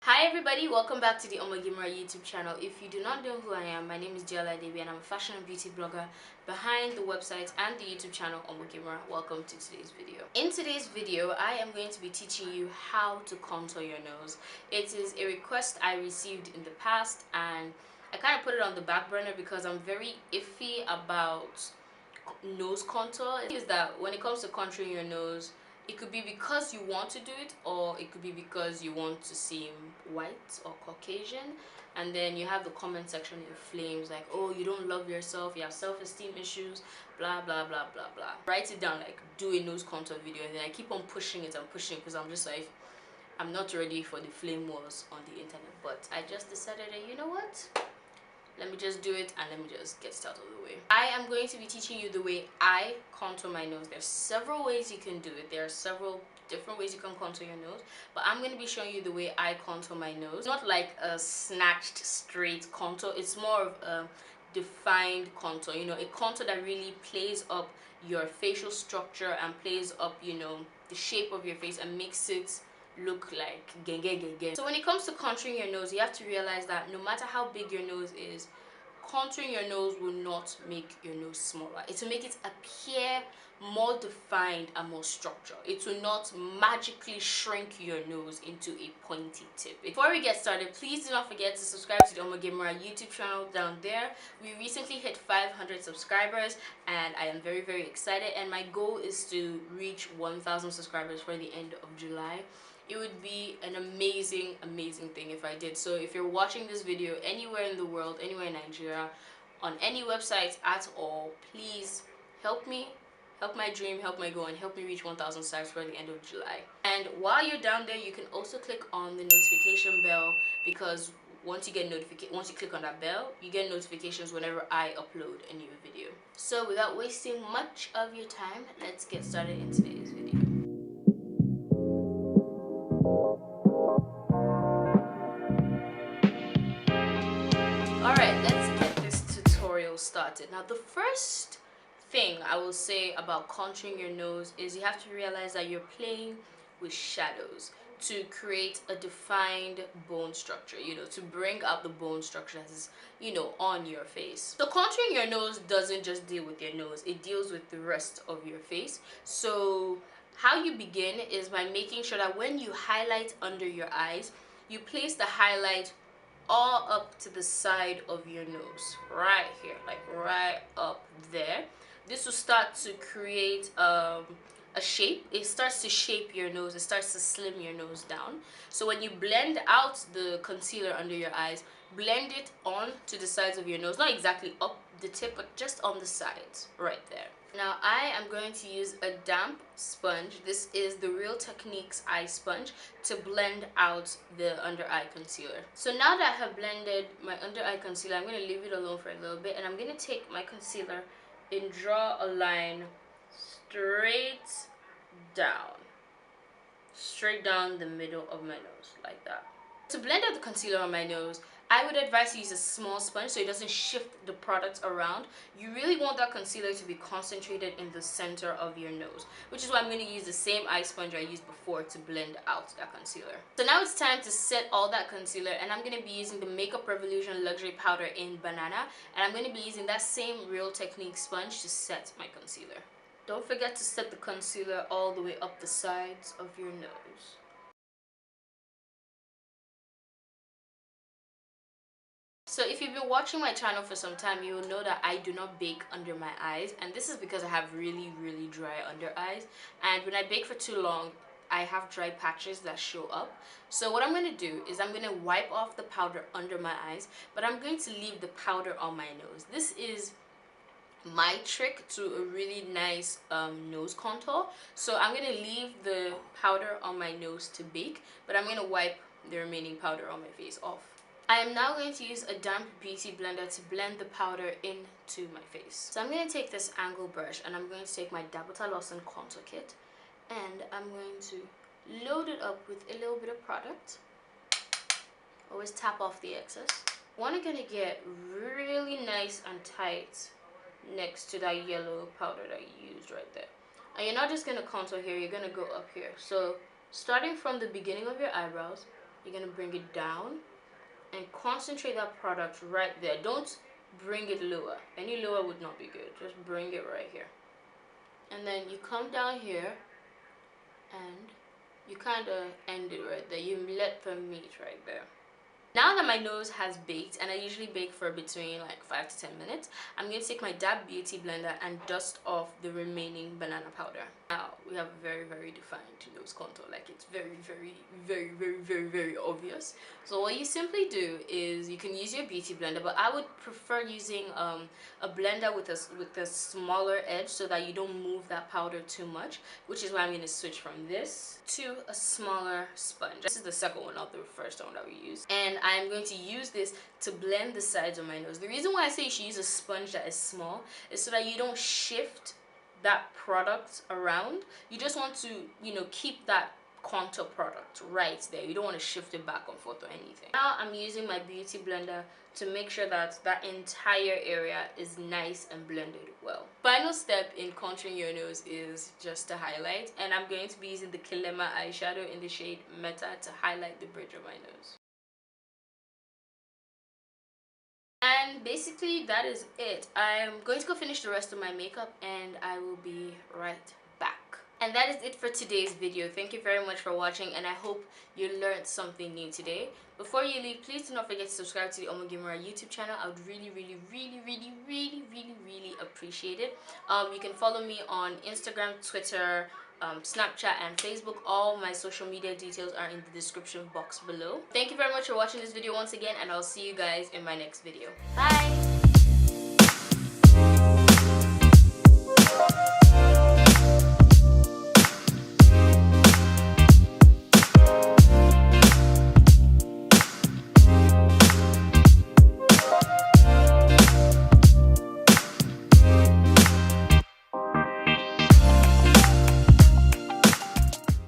Hi everybody, welcome back to the OmogeMuRa YouTube channel. If you do not know who I am, my name is Deola Adebiyi and I'm a fashion and beauty blogger behind the website and the YouTube channel OmogeMuRa. Welcome to today's video. In today's video, I am going to be teaching you how to contour your nose. It is a request I received in the past and I kind of put it on the back burner because I'm very iffy about nose contour. Is that when it comes to contouring your nose, it could be because you want to do it, or it could be because you want to seem white or Caucasian, and then you have the comment section in flames like, oh, you don't love yourself, you have self-esteem issues, blah blah blah blah blah. Write it down, like do a nose contour video, and then I keep on pushing it and pushing because I'm just like, I'm not ready for the flame wars on the internet. But I just decided that, you know what, let me just do it and let me just get it out of the way. I am going to be teaching you the way I contour my nose. There's several ways you can do it. There are several different ways you can contour your nose, but I'm going to be showing you the way I contour my nose. Not like a snatched straight contour, it's more of a defined contour, you know, a contour that really plays up your facial structure and plays up, you know, the shape of your face and makes it look like genge. So when it comes to contouring your nose, you have to realize that no matter how big your nose is, contouring your nose will not make your nose smaller. It will make it appear more defined and more structured. It will not magically shrink your nose into a pointy tip. Before we get started, please do not forget to subscribe to the OmogeMuRa YouTube channel down there. We recently hit 500 subscribers and I am very excited, and my goal is to reach 1,000 subscribers for the end of July. It would be an amazing thing if I did. So if you're watching this video anywhere in the world, anywhere in Nigeria, on any website at all, please help me, help my dream, help my goal, and help me reach 1,000 subs for the end of July. And while you're down there, you can also click on the notification bell, because once you click on that bell, you get notifications whenever I upload a new video. So without wasting much of your time, let's get started in today's video. Alright, let's get this tutorial started. Now, the first thing I will say about contouring your nose is you have to realize that you're playing with shadows to create a defined bone structure, you know, to bring out the bone structure that is, you know, on your face. So contouring your nose doesn't just deal with your nose, it deals with the rest of your face. So how you begin is by making sure that when you highlight under your eyes, you place the highlight all up to the side of your nose, right here, like right up there. This will start to create a shape. It starts to shape your nose, it starts to slim your nose down. So when you blend out the concealer under your eyes, blend it on to the sides of your nose, not exactly up the tip, but just on the sides right there. Now I am going to use a damp sponge. This is the Real Techniques eye sponge to blend out the under eye concealer. So now that I have blended my under eye concealer, I'm going to leave it alone for a little bit, and I'm going to take my concealer and draw a line straight down the middle of my nose, like that. To blend out the concealer on my nose, I would advise to use a small sponge so it doesn't shift the product around. You really want that concealer to be concentrated in the center of your nose, which is why I'm going to use the same eye sponge I used before to blend out that concealer. So now it's time to set all that concealer, and I'm going to be using the Makeup Revolution Luxury Powder in Banana, and I'm going to be using that same Real Techniques sponge to set my concealer. Don't forget to set the concealer all the way up the sides of your nose. So if you've been watching my channel for some time, you will know that I do not bake under my eyes, and this is because I have really dry under eyes, and when I bake for too long, I have dry patches that show up. So what I'm going to do is I'm going to wipe off the powder under my eyes, but I'm going to leave the powder on my nose. This is my trick to a really nice nose contour. So I'm going to leave the powder on my nose to bake, but I'm going to wipe the remaining powder on my face off. I am now going to use a damp beauty blender to blend the powder into my face. So I'm going to take this angle brush and I'm going to take my Dabota Lawson contour kit, and I'm going to load it up with a little bit of product. Always tap off the excess. Want to get really nice and tight next to that yellow powder that you used right there. And you're not just going to contour here, you're going to go up here. So starting from the beginning of your eyebrows, you're gonna bring it down and concentrate that product right there. Don't bring it lower. Any lower would not be good. Just bring it right here. And then you come down here and you kind of end it right there. You let them meet right there. Now that my nose has baked, and I usually bake for between like 5 to 10 minutes, I'm going to take my Dab Beauty blender and dust off the remaining banana powder. Now we have a very, very defined nose contour. Like, it's very, very, very, very, very, very obvious. So what you simply do is you can use your beauty blender, but I would prefer using a blender with a smaller edge so that you don't move that powder too much, which is why I'm going to switch from this to a smaller sponge. This is the second one, not the first one that we use. And I'm going to use this to blend the sides of my nose. The reason why I say you should use a sponge that is small is so that you don't shift that product around. You just want to, you know, keep that contour product right there. You don't want to shift it back and forth or anything. Now I'm using my beauty blender to make sure that that entire area is nice and blended well. Final step in contouring your nose is just to highlight, and I'm going to be using the Kilema eyeshadow in the shade Meta to highlight the bridge of my nose. And basically that is it. I'm going to go finish the rest of my makeup and I will be right back. And that is it for today's video. Thank you very much for watching, and I hope you learned something new today. Before you leave, please do not forget to subscribe to the OmogeMuRa YouTube channel. I would really, really, really, really, really, really, really appreciate it. You can follow me on Instagram, Twitter, Snapchat, and Facebook. All my social media details are in the description box below. Thank you very much for watching this video once again, and I'll see you guys in my next video. Bye!